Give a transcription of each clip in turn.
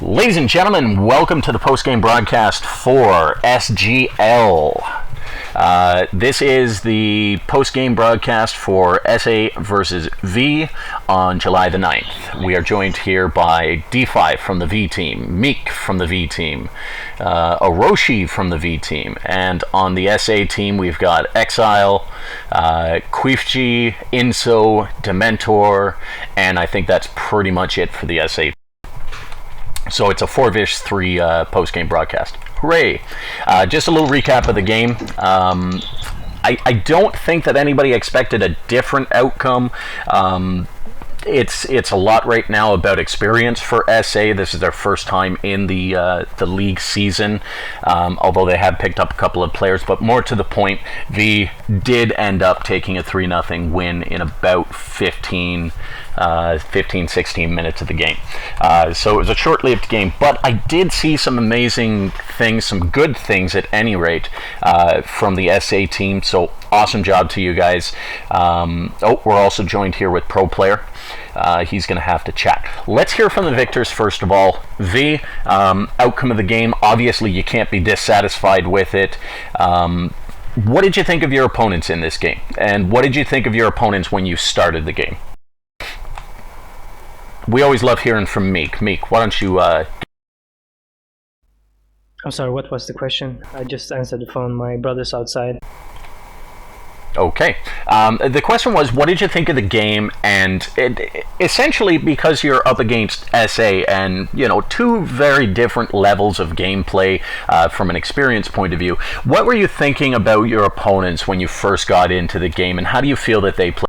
Ladies and gentlemen, welcome to the post-game broadcast for SGL. This is the post-game broadcast for SA versus V on July the 9th. We are joined here by D5 from the V team, Meek from the V team, Orochi from the V team, and on the SA team we've got Exile, Queefji, Inso, Dementor, and I think that's pretty much it for the SA. So it's a 4v3 post-game broadcast. Hooray! Just a little recap of the game. I don't think that anybody expected a different outcome. It's a lot right now about experience for SA. This is their first time in the league season, although they have picked up a couple of players. But more to the point, V did end up taking a 3-0 win in about 15, 16 minutes of the game. So it was a short-lived game, but I did see some amazing things, some good things at any rate, from the SA team. So awesome job to you guys. We're also joined here with Pro Player. He's going to have to chat. Let's hear from the victors first of all. V, outcome of the game. Obviously, you can't be dissatisfied with it. What did you think of your opponents in this game? And what did you think of your opponents when you started the game? We always love hearing from Meek. Meek, why don't you... I'm sorry, what was the question? I just answered the phone. My brother's outside. Okay. The question was, what did you think of the game? And essentially, because you're up against SA and, two very different levels of gameplay from an experience point of view, what were you thinking about your opponents when you first got into the game, and how do you feel that they play?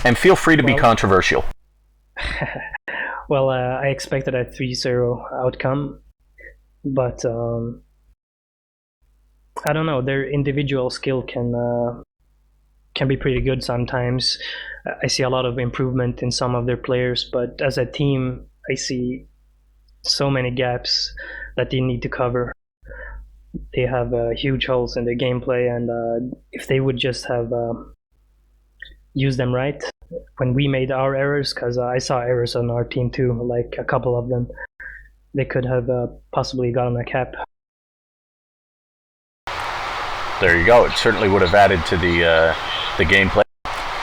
And feel free to be controversial. Well, I expected a 3-0 outcome. But I don't know. Their individual skill can be pretty good sometimes. I see a lot of improvement in some of their players, but as a team, I see so many gaps that they need to cover. They have huge holes in their gameplay, and if they would just have used them right when we made our errors, because I saw errors on our team too, like a couple of them. They could have possibly gotten a cap. There you go. It certainly would have added to the gameplay.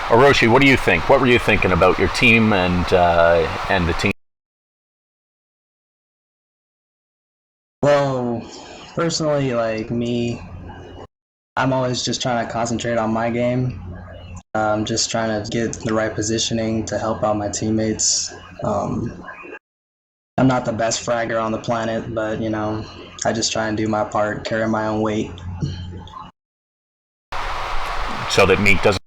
Orochi, what do you think? What were you thinking about your team and the team? Well, personally, like me, I'm always just trying to concentrate on my game. I'm just trying to get the right positioning to help out my teammates. I'm not the best fragger on the planet, but, I just try and do my part, carry my own weight. So that Meek doesn't...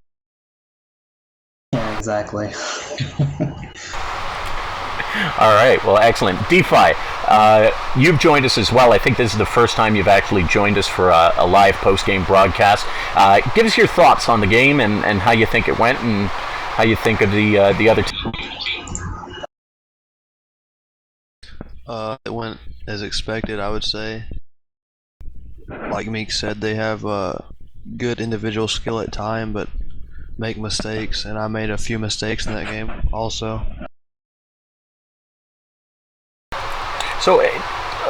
Yeah, exactly. All right, well, excellent. D5, you've joined us as well. I think this is the first time you've actually joined us for a live post-game broadcast. Give us your thoughts on the game and how you think it went and how you think of the other team. It went as expected, I would say. Like Meek said, they have good individual skill at time, but make mistakes, and I made a few mistakes in that game also. So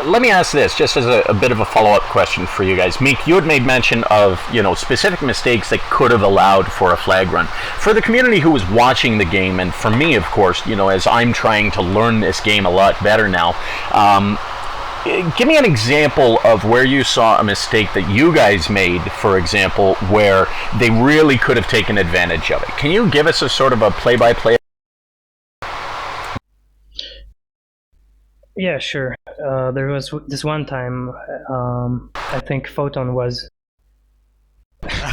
let me ask this, just as a bit of a follow-up question for you guys. Meek, you had made mention of, specific mistakes that could have allowed for a flag run. For the community who was watching the game, and for me, of course, as I'm trying to learn this game a lot better now, give me an example of where you saw a mistake that you guys made, for example, where they really could have taken advantage of it. Can you give us a sort of a play-by-play? Yeah, sure. There was this one time, I think Photon was...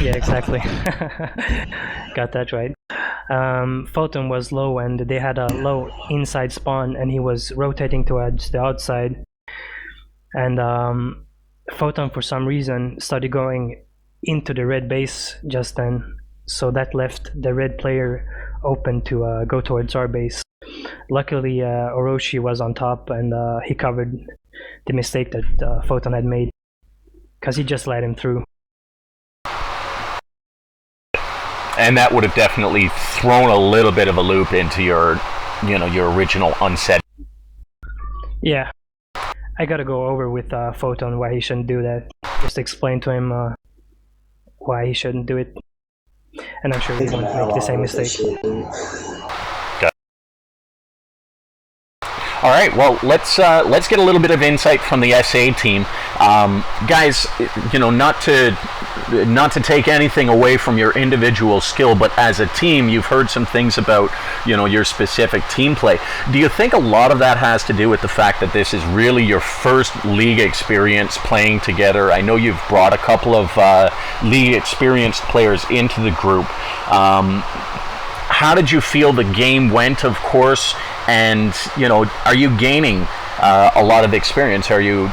Yeah, exactly. Got that right. Photon was low, and they had a low inside spawn, and he was rotating towards the outside. And Photon, for some reason, started going into the red base just then. So that left the red player open to go towards our base. Luckily, Orochi was on top, and he covered the mistake that Photon had made, because he just let him through. And that would have definitely thrown a little bit of a loop into your original unsaid. Yeah, I gotta go over with Photon why he shouldn't do that. Just explain to him why he shouldn't do it, and I'm sure he won't make the same mistake. All right, well, let's get a little bit of insight from the SA team, guys. Not to take anything away from your individual skill, but as a team, you've heard some things about your specific team play. Do you think a lot of that has to do with the fact that this is really your first league experience playing together? I know you've brought a couple of league experienced players into the group. How did you feel the game went, of course, and are you gaining a lot of experience? Are you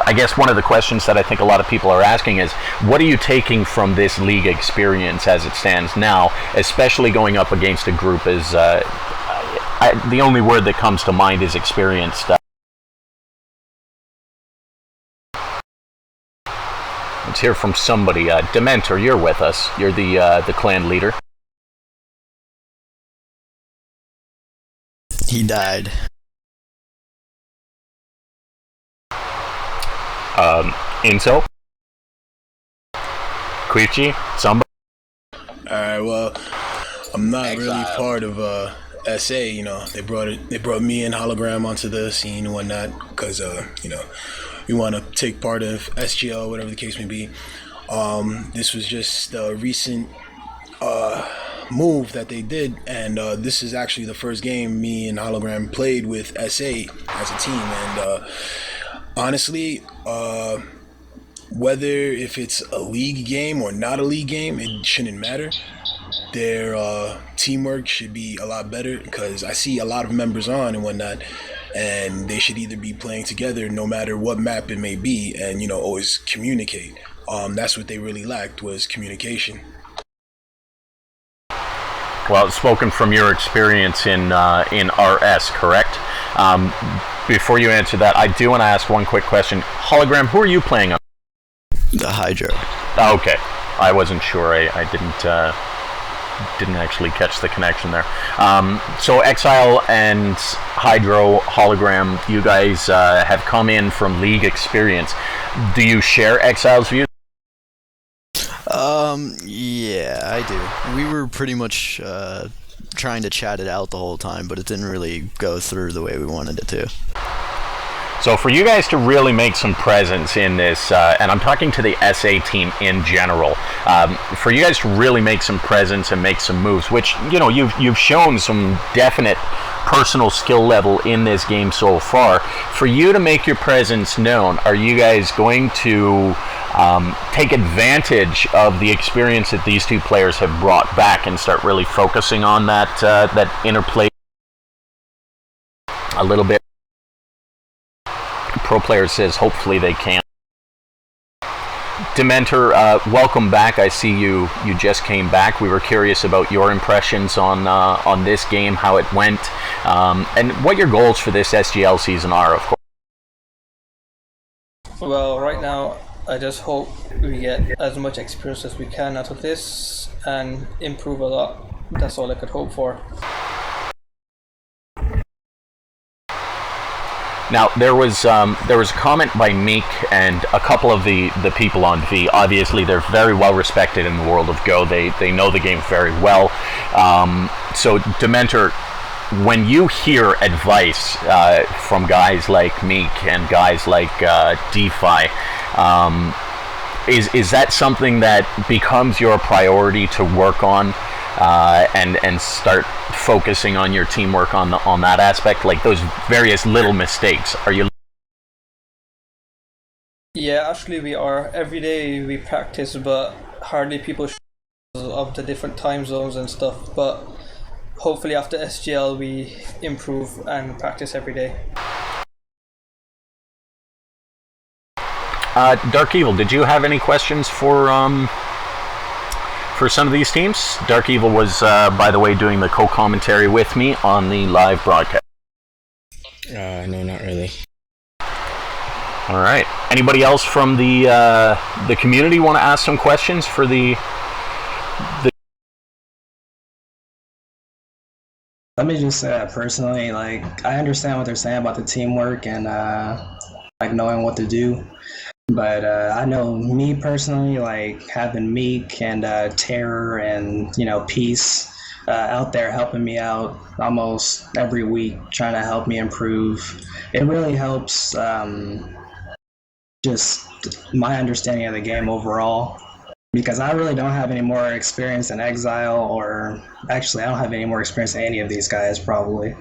I guess one of the questions that I think a lot of people are asking is, what are you taking from this league experience as it stands now, especially going up against a group as the only word that comes to mind is experienced. Let's hear from somebody. Dementor, you're with us. You're the clan leader. He died. Inso? Quichi? Somebody? Alright, well, I'm not really part of SA, they brought me and Hologram onto the scene and whatnot, because we want to take part of SGL, whatever the case may be. This was just a recent move that they did, and this is actually the first game me and Hologram played with SA as a team, and honestly, whether if it's a league game or not a league game, it shouldn't matter. Their teamwork should be a lot better, because I see a lot of members on and whatnot, and they should either be playing together no matter what map it may be, and always communicate. That's what they really lacked, was communication. Well, spoken from your experience in RS, correct? Before you answer that, I do want to ask one quick question. Hologram, who are you playing on? The Hydro. Okay, I wasn't sure. I didn't actually catch the connection there. So Exile and Hydro, Hologram, you guys have come in from league experience. Do you share Exile's views? Yeah, I do. We were pretty much trying to chat it out the whole time, but it didn't really go through the way we wanted it to. So for you guys to really make some presence in this, and I'm talking to the SA team in general, for you guys to really make some presence and make some moves, which you've shown some definite personal skill level in this game so far. For you to make your presence known, are you guys going to take advantage of the experience that these two players have brought back and start really focusing on that interplay a little bit? Pro Player says hopefully they can. Dementor, welcome back. I see you just came back. We were curious about your impressions on this game, how it went, and what your goals for this SGL season are, of course. Well, right now, I just hope we get as much experience as we can out of this and improve a lot. That's all I could hope for. Now, there was a comment by Meek and a couple of the people on V. Obviously, they're very well respected in the world of Go. They know the game very well. So, Dementor, when you hear advice from guys like Meek and guys like DeFi, is that something that becomes your priority to work on? And start focusing on your teamwork on that aspect, like those various little mistakes. Are you? Yeah, actually we are. Every day we practice, but hardly people show of the different time zones and stuff. But hopefully after SGL we improve and practice every day. Dark Evil, did you have any questions for some of these teams? Dark Evil was, by the way, doing the co-commentary with me on the live broadcast. No, not really. All right. Anybody else from the community want to ask some questions for the Let me just say that personally, like I understand what they're saying about the teamwork and like knowing what to do. But I know me personally, like having Meek and Terror and Peace out there helping me out almost every week, trying to help me improve. It really helps just my understanding of the game overall. Because I really don't have any more experience in Exile, or actually, I don't have any more experience than any of these guys probably.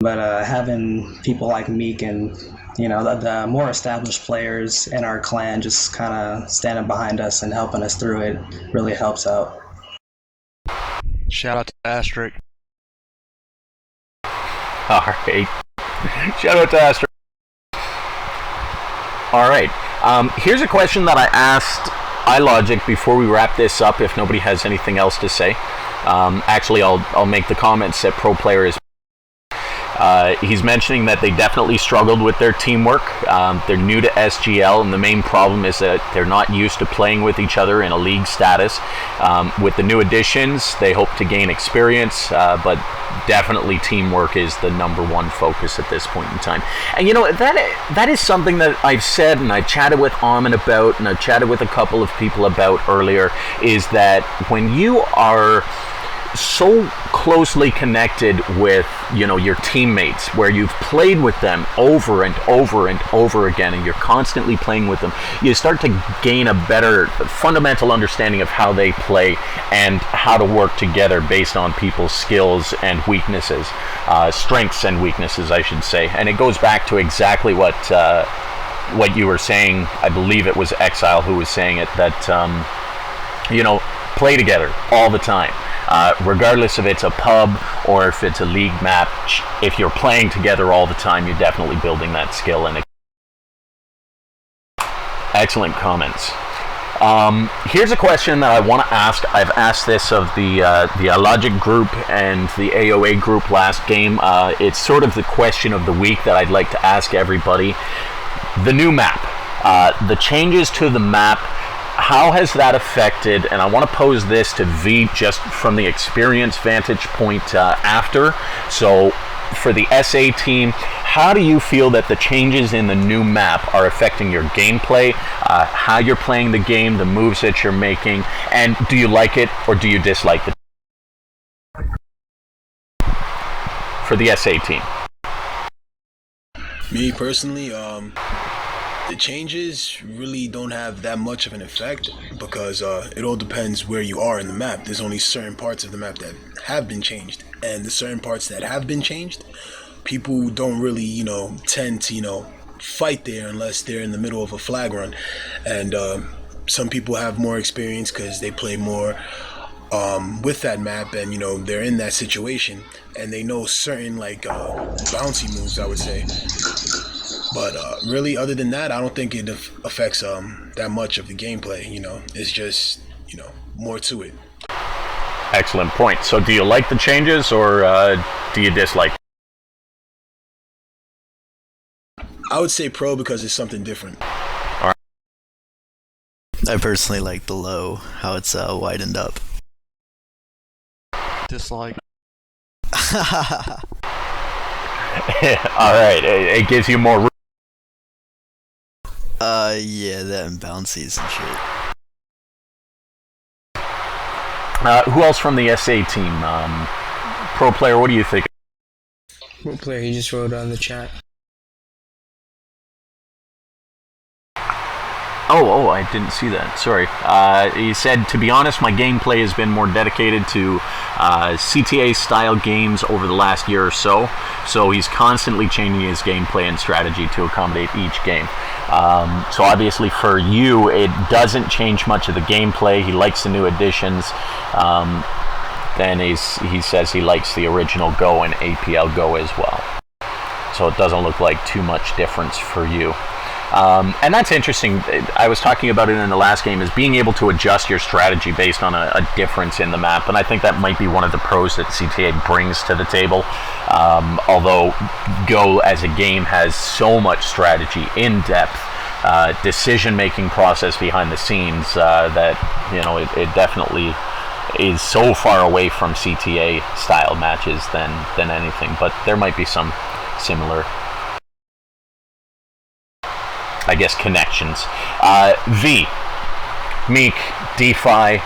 But having people like Meek and the more established players in our clan just kind of standing behind us and helping us through it really helps out. Shout out to Asterisk. All right. Shout out to Asterisk. All right. Here's a question that I asked iLogic before we wrap this up. If nobody has anything else to say, actually, I'll make the comments that Pro Player is. He's mentioning that they definitely struggled with their teamwork. They're new to SGL, and the main problem is that they're not used to playing with each other in a league status. With the new additions, they hope to gain experience, but definitely teamwork is the number one focus at this point in time. And that is something that I've said, and I chatted with Armin about, and I've chatted with a couple of people about earlier, is that when you are so closely connected with your teammates, where you've played with them over and over and over again, and you're constantly playing with them, you start to gain a better fundamental understanding of how they play and how to work together based on people's skills and weaknesses, strengths and weaknesses, I should say. And it goes back to exactly what you were saying. I believe it was Exile who was saying it, that play together all the time. Regardless if it's a pub or if it's a league match, if you're playing together all the time, you're definitely building that skill. And excellent comments. Here's a question that I want to ask. I've asked this of the iLogic group and the AOA group last game. It's sort of the question of the week that I'd like to ask everybody. The new map, the changes to the map, how has that affected, and I want to pose this to V just from the experience vantage point after. So for the SA team, how do you feel that the changes in the new map are affecting your gameplay, how you're playing the game, the moves that you're making, and do you like it or do you dislike it? For the SA team. Me personally, the changes really don't have that much of an effect because it all depends where you are in the map. There's only certain parts of the map that have been changed, and the certain parts that have been changed, people don't really, tend to, fight there unless they're in the middle of a flag run. And some people have more experience because they play more with that map, and they're in that situation and they know certain bouncy moves, I would say. But really, other than that, I don't think it affects that much of the gameplay. It's just more to it. Excellent point. So do you like the changes or do you dislike? I would say pro because it's something different. I personally like the low, how it's widened up. Dislike. All right, it gives you more room. Yeah, that and bouncies and shit. Who else from the SA team? Pro Player, what do you think? Pro Player, he just wrote on the chat. Oh, I didn't see that. Sorry. He said, to be honest, my gameplay has been more dedicated to CTA-style games over the last year or so. So he's constantly changing his gameplay and strategy to accommodate each game. So obviously for you, it doesn't change much of the gameplay. He likes the new additions. Then he says he likes the original Go and APL Go as well. So it doesn't look like too much difference for you. And that's interesting. I was talking about it in the last game, is being able to adjust your strategy based on a difference in the map. And I think that might be one of the pros that CTA brings to the table. Although Go as a game has so much strategy, in-depth, decision-making process behind the scenes that, it definitely is so far away from CTA style matches than anything, but there might be some similar, I guess, connections. V, Meek, DeFi,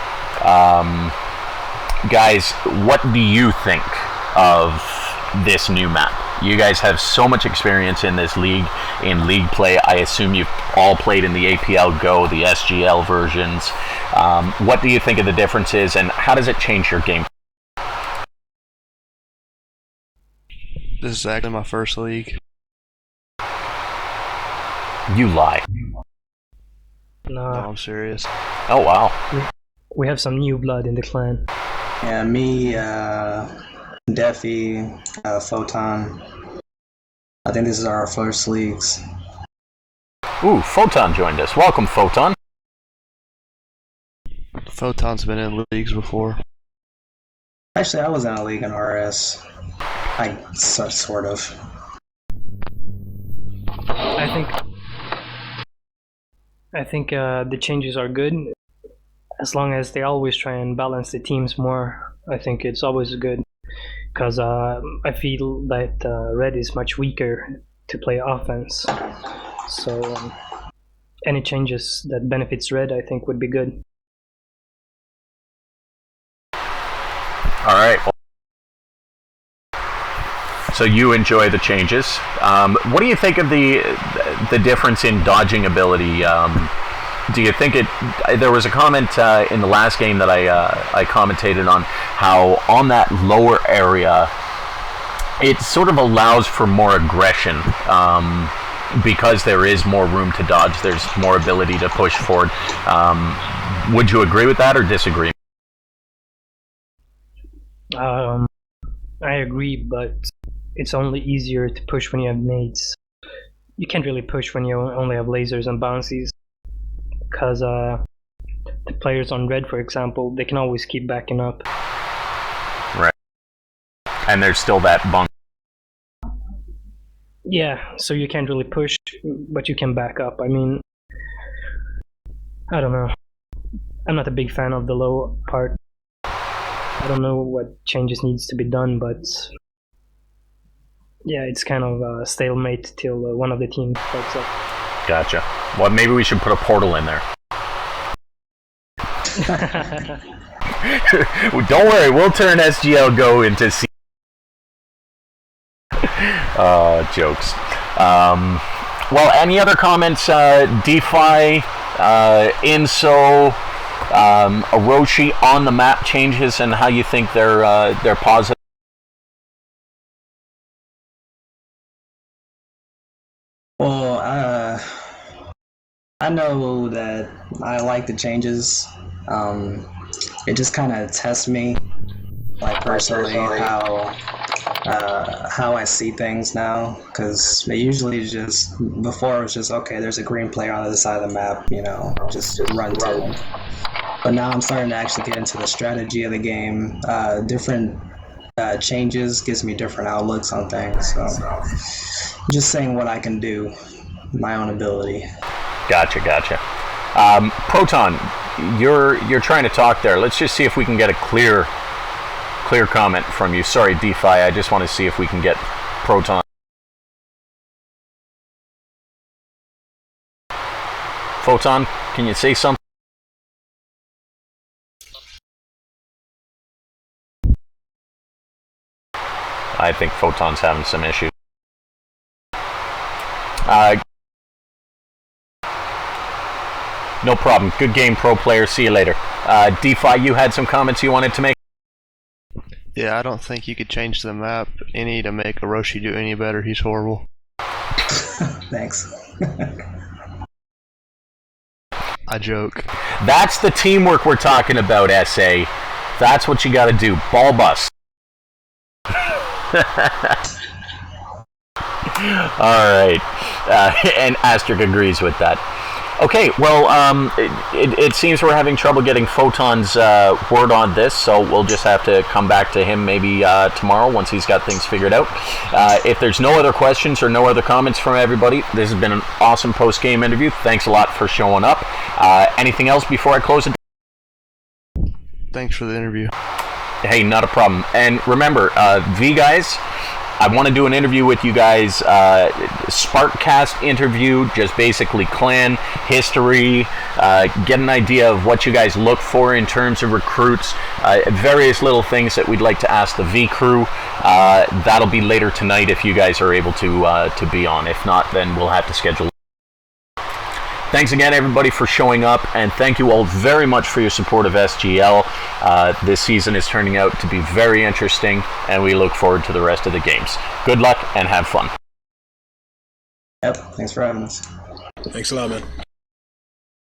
guys, what do you think of this new map? You guys have so much experience in this league, in league play. I assume you've all played in the APL Go, the SGL versions. What do you think of the differences, and how does it change your game? This is actually my first league. You lie. No, I'm serious. Oh, wow. We have some new blood in the clan. Yeah, me, Defi, Photon. I think this is our first leagues. Ooh, Photon joined us. Welcome, Photon. Photon's been in leagues before. Actually, I was in a league in RS. Sort of. I think the changes are good, as long as they always try and balance the teams more. I think it's always good, because I feel that Red is much weaker to play offense. So any changes that benefits Red, I think, would be good. All right. So you enjoy the changes. What do you think of the difference in dodging ability? Do you think there was a comment in the last game that I commentated on, how on that lower area it sort of allows for more aggression, because there is more room to dodge, there's more ability to push forward. Would you agree with that or disagree? I agree, but it's only easier to push when you have nades. You can't really push when you only have lasers and bouncies, because the players on Red, for example, they can always keep backing up. Right. And there's still that bunk. Yeah, so you can't really push, but you can back up. I mean, I don't know. I'm not a big fan of the low part. I don't know what changes needs to be done, but yeah, it's kind of a stalemate till one of the teams fucks up. Gotcha. Well, maybe we should put a portal in there. Don't worry, we'll turn SGL Go into C. Jokes. Well, any other comments? DeFi, Inso, Orochi on the map changes and how you think they're positive? Well, I know that I like the changes. It just kind of tests me, like personally, how I see things now. Because it usually just, before it was just, okay, there's a green player on the other side of the map, just run to them. But now I'm starting to actually get into the strategy of the game. Different changes gives me different outlooks on things. So just saying what I can do, my own ability. Gotcha. Proton, you're trying to talk there. Let's just see if we can get a clear comment from you. Sorry, DeFi, I just want to see if we can get Proton. Photon, can you say something? I think Photon's having some issues. No problem. Good game, pro player. See you later. DeFi, you had some comments you wanted to make? Yeah, I don't think you could change the map any to make Orochi do any better. He's horrible. Thanks. I joke. That's the teamwork we're talking about, SA. That's what you gotta do. Ball bust. Alright. And Asterisk agrees with that. Okay, well, it seems we're having trouble getting Photon's word on this, so we'll just have to come back to him maybe tomorrow once he's got things figured out. If there's no other questions or no other comments from everybody, this has been an awesome post-game interview. Thanks a lot for showing up. Anything else before I close it? Thanks for the interview. Hey, not a problem. And remember, V guys, I want to do an interview with you guys, Sparkcast interview, just basically clan history, get an idea of what you guys look for in terms of recruits, various little things that we'd like to ask the V crew. That'll be later tonight if you guys are able to be on. If not, then we'll have to schedule. Thanks again, everybody, for showing up, and thank you all very much for your support of SGL. This season is turning out to be very interesting, and we look forward to the rest of the games. Good luck, and have fun. Yep, thanks for having us. Thanks a lot, man.